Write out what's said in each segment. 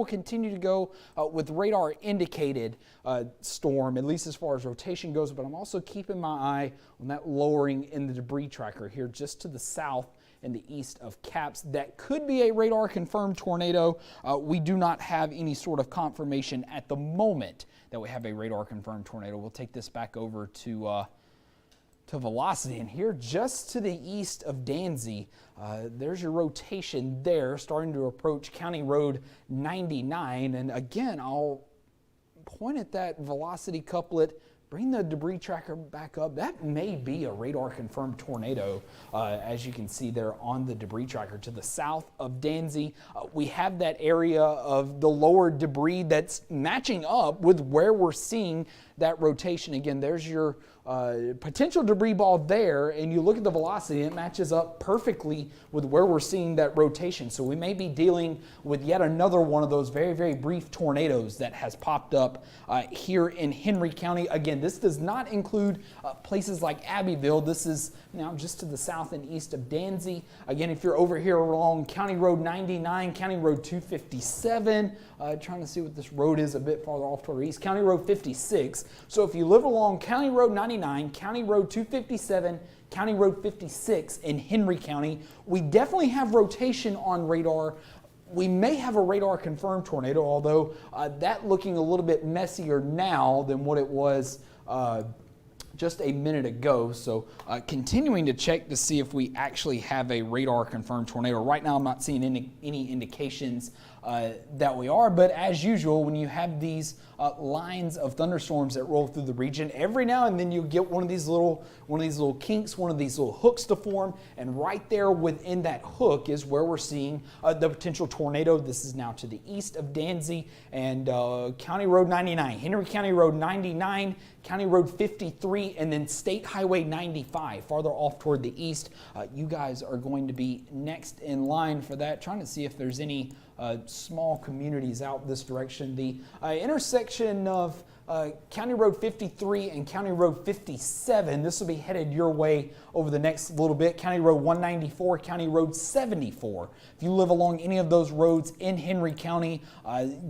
will continue to go with radar indicated storm, at least as far as rotation goes, but I'm also keeping my eye on that lowering in the debris tracker here just to the south and the east of Caps. That could be a radar confirmed tornado. We do not have any sort of confirmation at the moment that we have a radar confirmed tornado. We'll take this back over to velocity, and here just to the east of Danzy, there's your rotation there starting to approach County Road 99. And again, I'll point at that velocity couplet, bring the debris tracker back up. That may be a radar confirmed tornado, as you can see there on the debris tracker to the south of Danzy. We have that area of the lower debris that's matching up with where we're seeing that rotation. Again, there's your potential debris ball there, and you look at the velocity, it matches up perfectly with where we're seeing that rotation. So we may be dealing with yet another one of those very, very brief tornadoes that has popped up here in Henry County. Again, this does not include places like Abbeville. This is now just to the south and east of Danzy. Again, if you're over here along County Road 99, County Road 257, trying to see what this road is a bit farther off toward the east, County Road 56. So if you live along County Road 99, County Road 257, County Road 56 in Henry County, we definitely have rotation on radar. We may have a radar confirmed tornado, although that looking a little bit messier now than what it was just a minute ago. So continuing to check to see if we actually have a radar confirmed tornado. Right now I'm not seeing any indications that we are, but as usual, when you have these lines of thunderstorms that roll through the region, every now and then you get one of these little kinks, one of these little hooks to form, and right there within that hook is where we're seeing the potential tornado. This is now to the east of Danzy and County Road 99, Henry County Road 99, County Road 53, and then State Highway 95 farther off toward the east. You guys are going to be next in line for that. Trying to see if there's any small communities out this direction. The intersection of County Road 53 and County Road 57, this will be headed your way over the next little bit. County Road 194, County Road 74. If you live along any of those roads in Henry County,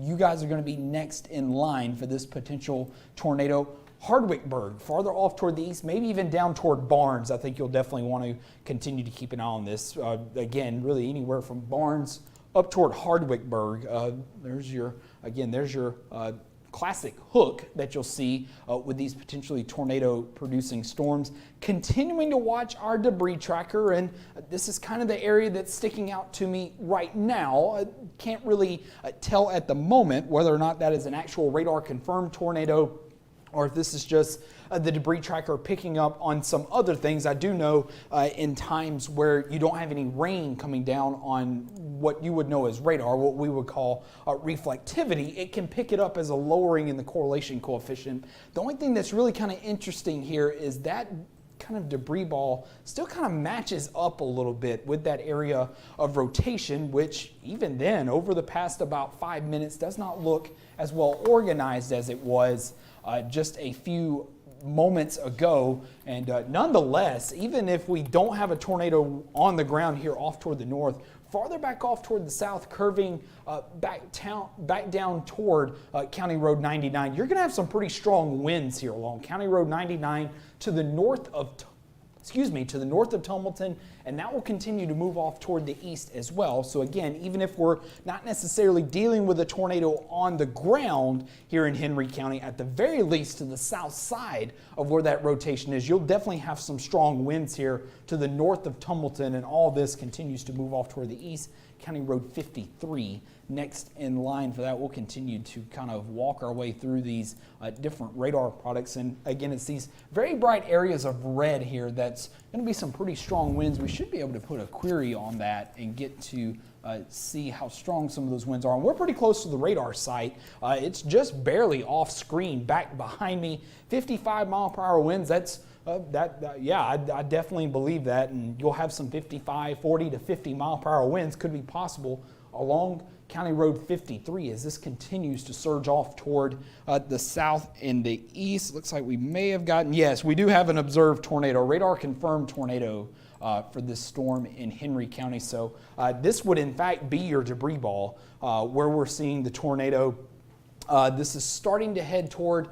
you guys are going to be next in line for this potential tornado. Hardwickburg, farther off toward the east, maybe even down toward Barnes. I think you'll definitely want to continue to keep an eye on this. Again, really anywhere from Barnes up toward Hardwickburg. There's your classic hook that you'll see with these potentially tornado producing storms. Continuing to watch our debris tracker, and this is kind of the area that's sticking out to me right now. I can't really tell at the moment whether or not that is an actual radar confirmed tornado or if this is just the debris tracker picking up on some other things. I do know in times where you don't have any rain coming down on what you would know as radar, what we would call reflectivity, it can pick it up as a lowering in the correlation coefficient. The only thing that's really kind of interesting here is that kind of debris ball still kind of matches up a little bit with that area of rotation, which even then, over the past about 5 minutes, does not look as well organized as it was just a few moments ago. And nonetheless, even if we don't have a tornado on the ground here off toward the north, farther back off toward the south, curving back down toward County Road 99, you're going to have some pretty strong winds here along County Road 99 to the north of Tumleton, and that will continue to move off toward the east as well. So again, even if we're not necessarily dealing with a tornado on the ground here in Henry County, at the very least to the south side of where that rotation is, you'll definitely have some strong winds here to the north of Tumleton, and all this continues to move off toward the east. County Road 53 next in line for that. We'll continue to kind of walk our way through these different radar products. And again, it's these very bright areas of red here that's going to be some pretty strong winds. We should be able to put a query on that and get to see how strong some of those winds are. And we're pretty close to the radar site. It's just barely off screen back behind me. 55 mile per hour winds. That's yeah, I definitely believe that, and you'll have some 55, 40 to 50 mile per hour winds could be possible along County Road 53 as this continues to surge off toward the south and the east. Looks like we may have gotten, yes, we do have an observed tornado, radar confirmed tornado for this storm in Henry County. So this would in fact be your debris ball where we're seeing the tornado. This is starting to head toward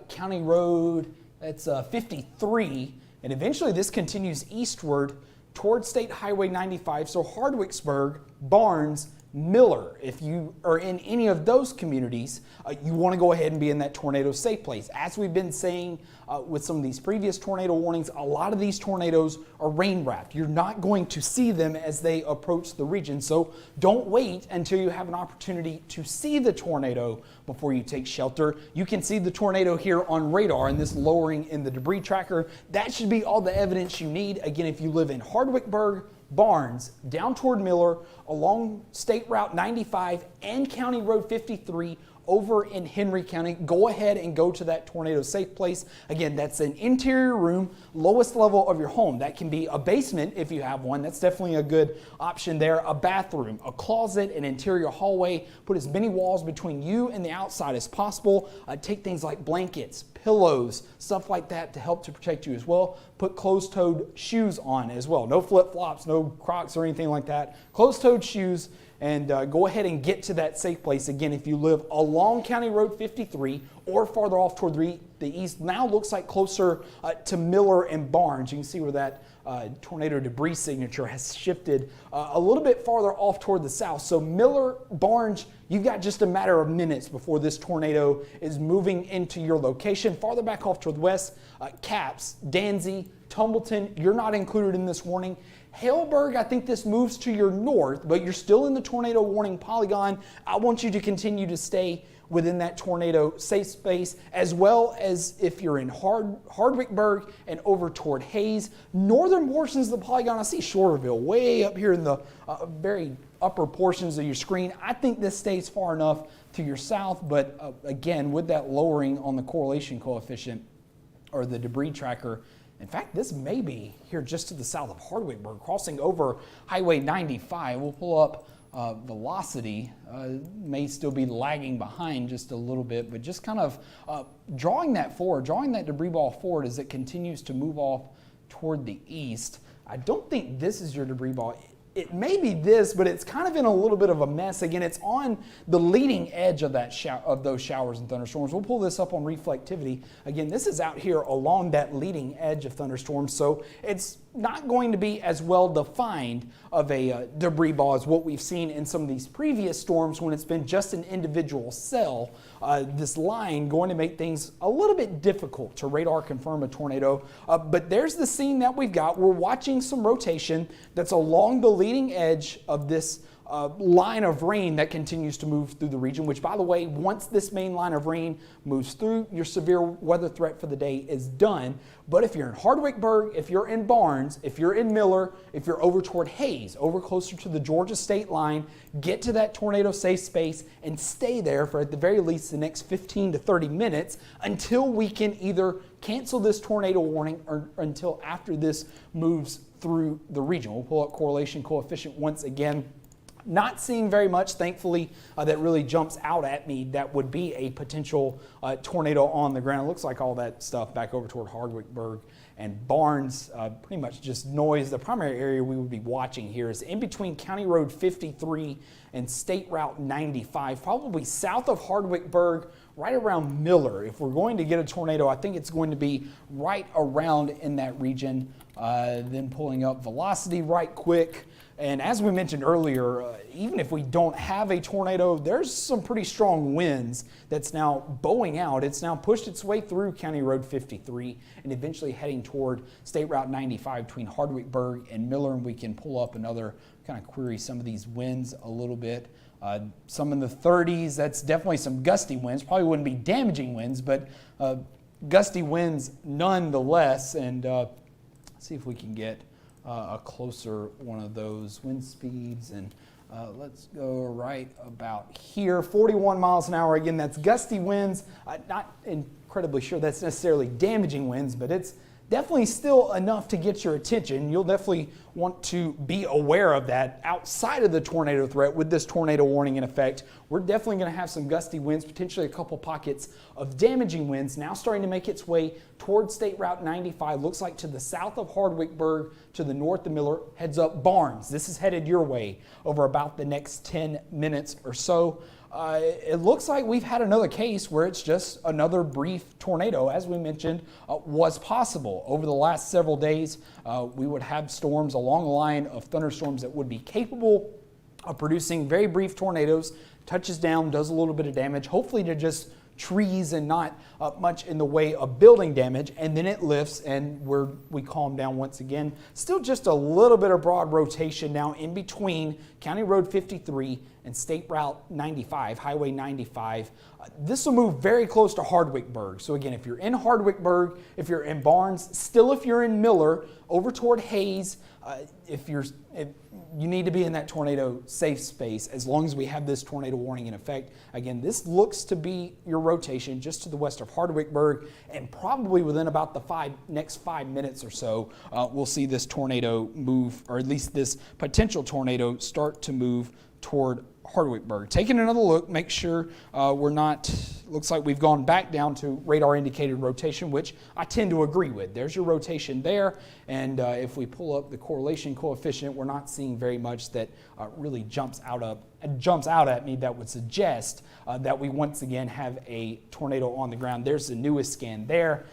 County Road, that's 53, and eventually this continues eastward toward State Highway 95, so Hardwicksburg, Barnes, Miller. If you are in any of those communities, you want to go ahead and be in that tornado safe place. As we've been saying with some of these previous tornado warnings, a lot of these tornadoes are rain wrapped. You're not going to see them as they approach the region, so don't wait until you have an opportunity to see the tornado before you take shelter. You can see the tornado here on radar and this lowering in the debris tracker. That should be all the evidence you need. Again, if you live in Hardwicksburg, Barnes, down toward Miller, along State Route 95 and County Road 53 over in Henry County, go ahead and go to that tornado safe place. Again, that's an interior room, lowest level of your home. That can be a basement if you have one. That's definitely a good option there. A bathroom, a closet, an interior hallway. Put as many walls between you and the outside as possible. Take things like blankets, pillows, stuff like that to help to protect you as well. Put closed-toed shoes on as well. No flip-flops, no Crocs or anything like that. Closed-toed shoes, and go ahead and get to that safe place. Again, if you live along County Road 53 or farther off toward the east, now looks like closer to Miller and Barnes. You can see where that tornado debris signature has shifted a little bit farther off toward the south. So Miller, Barnes, you've got just a matter of minutes before this tornado is moving into your location. Farther back off toward the west, Caps, Danzy, Tumbleton, you're not included in this warning. Haleburg, I think this moves to your north, but you're still in the tornado warning polygon. I want you to continue to stay within that tornado safe space, as well as if you're in Hardwicksburg and over toward Hayes. Northern portions of the polygon, I see Shorterville way up here in the very upper portions of your screen. I think this stays far enough to your south, but again, with that lowering on the correlation coefficient or the debris tracker, in fact, this may be here just to the south of Hardwicksburg, crossing over Highway 95. We'll pull up velocity. May still be lagging behind just a little bit, but just kind of drawing that forward, drawing that debris ball forward as it continues to move off toward the east. I don't think this is your debris ball. It may be this, but it's kind of in a little bit of a mess. Again, it's on the leading edge of that of those showers and thunderstorms. We'll pull this up on reflectivity. Again, this is out here along that leading edge of thunderstorms, so it's not going to be as well defined of a debris ball as what we've seen in some of these previous storms when it's been just an individual cell. This line going to make things a little bit difficult to radar confirm a tornado, but there's the scene that we've got. We're watching some rotation that's along the leading edge of this line of rain that continues to move through the region, which, by the way, once this main line of rain moves through, your severe weather threat for the day is done. But if you're in Hardwicksburg, if you're in Barnes, if you're in Miller, if you're over toward Hayes, over closer to the Georgia state line, get to that tornado safe space and stay there for at the very least the next 15 to 30 minutes until we can either cancel this tornado warning or until after this moves through the region. We'll pull up correlation coefficient once again. Not seeing very much, thankfully, that really jumps out at me that would be a potential tornado on the ground. It looks like all that stuff back over toward Hardwicksburg and Barnes, pretty much just noise. The primary area we would be watching here is in between County Road 53 and State Route 95, probably south of Hardwicksburg, right around Miller. If we're going to get a tornado, I think it's going to be right around in that region. Then pulling up velocity right quick. And as we mentioned earlier, even if we don't have a tornado, there's some pretty strong winds that's now bowing out. It's now pushed its way through County Road 53 and eventually heading toward State Route 95 between Hardwicksburg and Miller. And we can pull up another kind of query some of these winds a little bit. Some in the 30s, that's definitely some gusty winds. Probably wouldn't be damaging winds, but gusty winds nonetheless. And see if we can get a closer one of those wind speeds, and let's go right about here. 41 miles an hour. Again, that's gusty winds. Not incredibly sure that's necessarily damaging winds, but it's definitely still enough to get your attention. You'll definitely want to be aware of that. Outside of the tornado threat, with this tornado warning in effect, we're definitely going to have some gusty winds, potentially a couple pockets of damaging winds now starting to make its way towards State Route 95. Looks like to the south of Hardwickburg, to the north of Miller, heads up Barnes. This is headed your way over about the next 10 minutes or so. It looks like we've had another case where it's just another brief tornado, as we mentioned, was possible. Over the last several days, we would have storms along the line of thunderstorms that would be capable of producing very brief tornadoes, touches down, does a little bit of damage, hopefully to just trees and not much in the way of building damage, and then it lifts and we calm down once again. Still just a little bit of broad rotation now in between County Road 53 and State Route 95, Highway 95. This will move very close to Hardwickburg. So again, if you're in Hardwickburg, if you're in Barnes, still if you're in Miller, over toward Hayes, if you need to be in that tornado safe space as long as we have this tornado warning in effect. Again, this looks to be your rotation just to the west of Hardwickburg, and probably within about the next 5 minutes or so, we'll see this tornado move, or at least this potential tornado start to move toward Hardwickburg. Taking another look, make sure we're not, looks like we've gone back down to radar indicated rotation, which I tend to agree with. There's your rotation there, and if we pull up the correlation coefficient, we're not seeing very much that really jumps out at me that would suggest that we once again have a tornado on the ground. There's the newest scan there.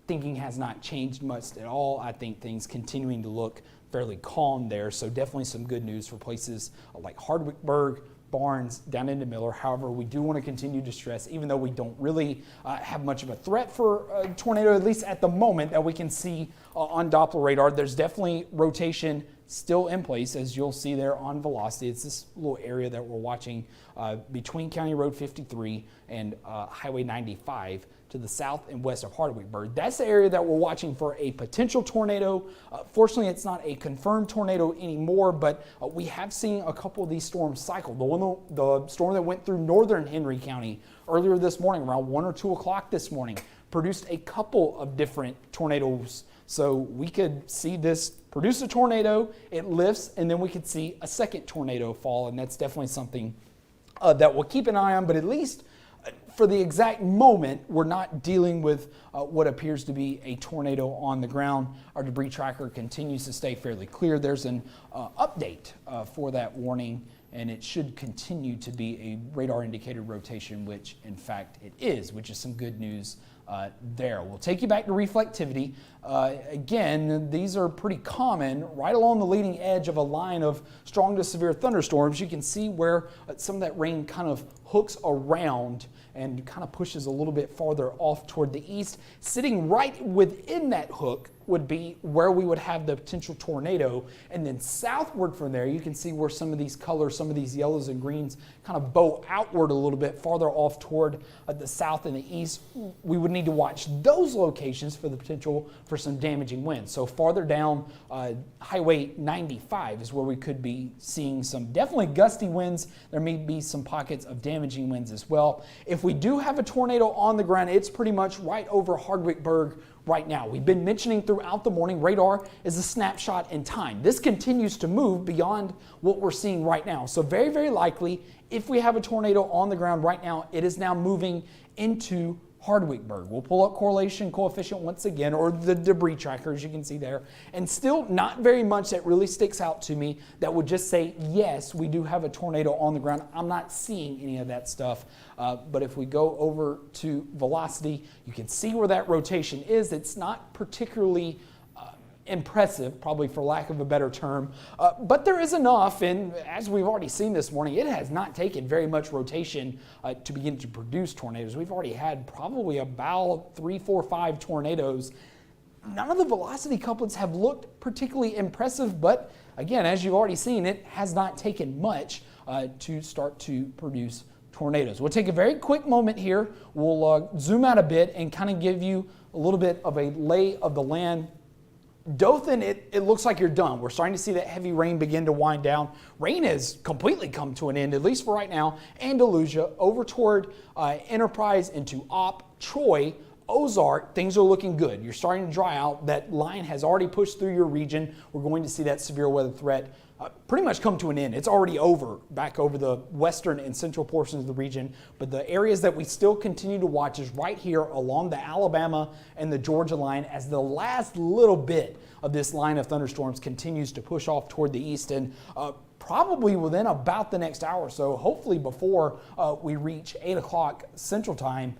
Thinking has not changed much at all. I think things continuing to look fairly calm there, so definitely some good news for places like Hardwickburg, Barnes, down into Miller. However, we do want to continue to stress, even though we don't really have much of a threat for a tornado, at least at the moment that we can see on Doppler radar, there's definitely rotation still in place, as you'll see there on velocity. It's this little area that we're watching between County Road 53 and Highway 95 to the south and west of Hardwickburg. That's the area that we're watching for a potential tornado. Fortunately, it's not a confirmed tornado anymore, but we have seen a couple of these storms cycle. The storm that went through northern Henry County earlier this morning, around 1 or 2 o'clock this morning, produced a couple of different tornadoes. So we could see this produce a tornado, it lifts, and then we could see a second tornado fall, and that's definitely something that we'll keep an eye on, but at least for the exact moment, we're not dealing with what appears to be a tornado on the ground. Our debris tracker continues to stay fairly clear. There's an update for that warning, and it should continue to be a radar indicated rotation, which in fact it is, which is some good news there. We'll take you back to reflectivity. Again, these are pretty common right along the leading edge of a line of strong to severe thunderstorms. You can see where some of that rain kind of hooks around and kind of pushes a little bit farther off toward the east. Sitting right within that hook would be where we would have the potential tornado, and then southward from there you can see where some of these colors, some of these yellows and greens kind of bow outward a little bit farther off toward the south and the east. We would need to watch those locations for the potential for some damaging winds. So farther down Highway 95 is where we could be seeing some definitely gusty winds. There may be some pockets of damaging winds as well. If we do have a tornado on the ground, it's pretty much right over Hardwickburg right now. We've been mentioning throughout the morning, radar is a snapshot in time. This continues to move beyond what we're seeing right now. So very, very likely, if we have a tornado on the ground right now, it is now moving into Hardwickburg. We'll pull up correlation coefficient once again, or the debris tracker, as you can see there, and still not very much that really sticks out to me that would just say, yes, we do have a tornado on the ground. I'm not seeing any of that stuff. But if we go over to velocity, you can see where that rotation is. It's not particularly impressive, probably for lack of a better term, but there is enough, and as we've already seen this morning, it has not taken very much rotation to begin to produce tornadoes. We've already had probably about 3, 4, 5 tornadoes. None of the velocity couplets have looked particularly impressive, but again, as you've already seen, it has not taken much to start to produce tornadoes. We'll take a very quick moment here. We'll zoom out a bit and kind of give you a little bit of a lay of the land. Dothan, it looks like you're done. We're starting to see that heavy rain begin to wind down. Rain has completely come to an end, at least for right now. Andalusia over toward Enterprise into Troy, Ozark, things are looking good. You're starting to dry out. That line has already pushed through your region. We're going to see that severe weather threat pretty much come to an end. It's already over, back over the western and central portions of the region. But the areas that we still continue to watch is right here along the Alabama and the Georgia line, as the last little bit of this line of thunderstorms continues to push off toward the east, and probably within about the next hour or so, hopefully before we reach 8 o'clock Central Time,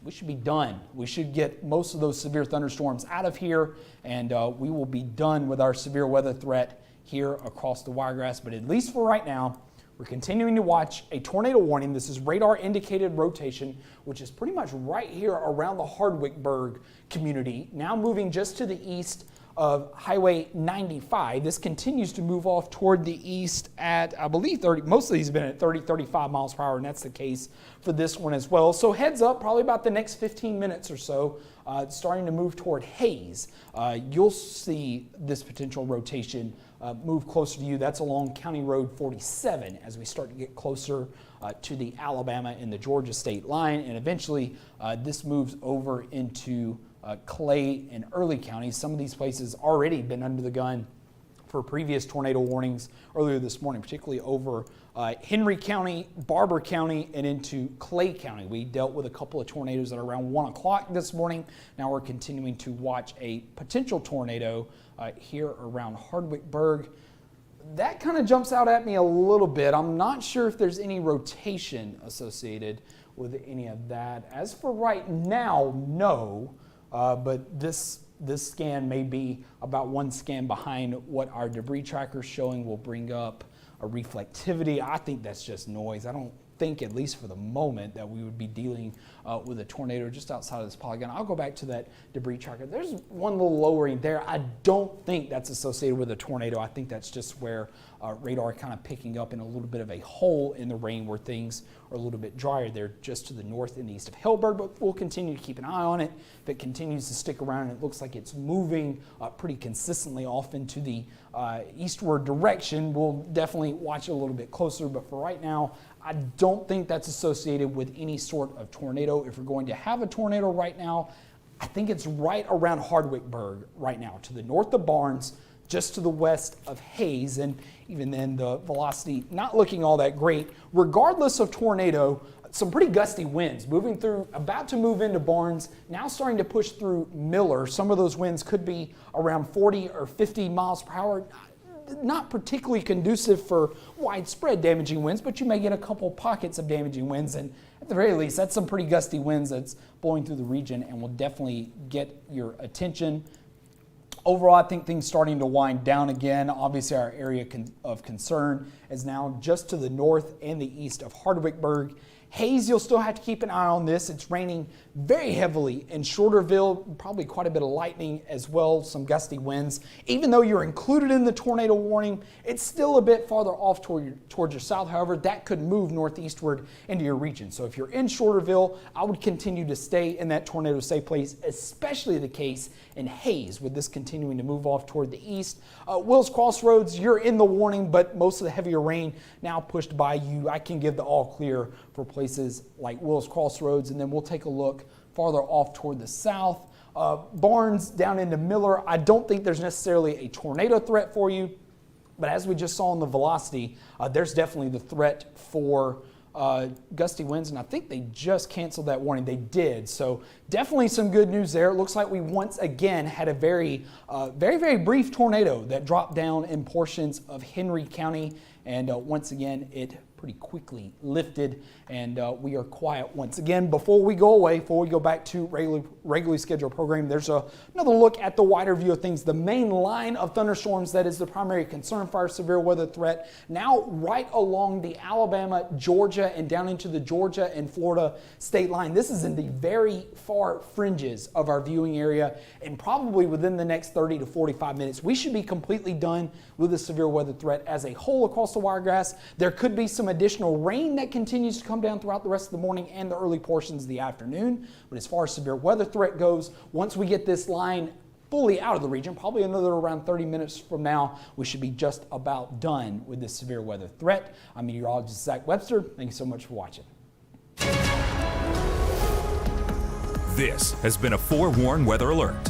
we should be done. We should get most of those severe thunderstorms out of here, and we will be done with our severe weather threat here across the Wiregrass. But at least for right now, we're continuing to watch a tornado warning. This is radar indicated rotation, which is pretty much right here around the Hardwickburg community, now moving just to the east of Highway 95. This continues to move off toward the east at, I believe, 30. Most of these have been at 30, 35 miles per hour, and that's the case for this one as well. So heads up, probably about the next 15 minutes or so, starting to move toward Hayes. You'll see this potential rotation move closer to you. That's along County Road 47 as we start to get closer to the Alabama and the Georgia state line, and eventually this moves over into Clay and Early counties. Some of these places already been under the gun for previous tornado warnings earlier this morning, particularly over Henry County, Barber County, and into Clay County. We dealt with a couple of tornadoes at around 1 o'clock this morning. Now we're continuing to watch a potential tornado here around Hardwickburg. That kind of jumps out at me a little bit. I'm not sure if there's any rotation associated with any of that. As for right now, no. But this scan may be about one scan behind what our debris tracker is showing. Will bring up a reflectivity. I think that's just noise. I don't think, at least for the moment, that we would be dealing with a tornado just outside of this polygon. I'll go back to that debris tracker. There's one little lowering there. I don't think that's associated with a tornado. I think that's just where radar kind of picking up in a little bit of a hole in the rain where things are a little bit drier there just to the north and east of Hillberg, but we'll continue to keep an eye on it. If it continues to stick around and it looks like it's moving pretty consistently off into the eastward direction, we'll definitely watch it a little bit closer. But for right now, I don't think that's associated with any sort of tornado. If we're going to have a tornado right now, I think it's right around Hardwickburg right now, to the north of Barnes, just to the west of Hayes, and even then the velocity not looking all that great. Regardless of tornado, some pretty gusty winds moving through, about to move into Barnes, now starting to push through Miller. Some of those winds could be around 40 or 50 miles per hour. Not particularly conducive for widespread damaging winds, but you may get a couple pockets of damaging winds, and at the very least, that's some pretty gusty winds that's blowing through the region and will definitely get your attention. Overall, I think things starting to wind down again. Obviously, our area of concern is now just to the north and the east of Hardwickburg. Hayes, you'll still have to keep an eye on this. It's raining very heavily in Shorterville, probably quite a bit of lightning as well, some gusty winds. Even though you're included in the tornado warning, it's still a bit farther off towards your south. However, that could move northeastward into your region. So if you're in Shorterville, I would continue to stay in that tornado safe place, especially the case in Hayes, with this continuing to move off toward the east. Wills Crossroads, you're in the warning, but most of the heavier rain now pushed by you. I can give the all clear for places like Wills Crossroads, and then we'll take a look farther off toward the south. Barnes down into Miller, I don't think there's necessarily a tornado threat for you, but as we just saw in the velocity, there's definitely the threat for gusty winds, and I think they just canceled that warning. They did, so definitely some good news there. It looks like we once again had a very brief tornado that dropped down in portions of Henry County, and once again it pretty quickly lifted, and we are quiet once again. Before we go away, before we go back to regularly scheduled program, there's another look at the wider view of things. The main line of thunderstorms that is the primary concern for our severe weather threat, now right along the Alabama, Georgia, and down into the Georgia and Florida state line. This is in the very far fringes of our viewing area, and probably within the next 30 to 45 minutes, we should be completely done with the severe weather threat as a whole across the Wiregrass. There could be some additional rain that continues to come down throughout the rest of the morning and the early portions of the afternoon. But as far as severe weather threat goes, once we get this line fully out of the region, probably another around 30 minutes from now, we should be just about done with this severe weather threat. I'm meteorologist Zach Webster. Thank you so much for watching. This has been a forewarned weather alert.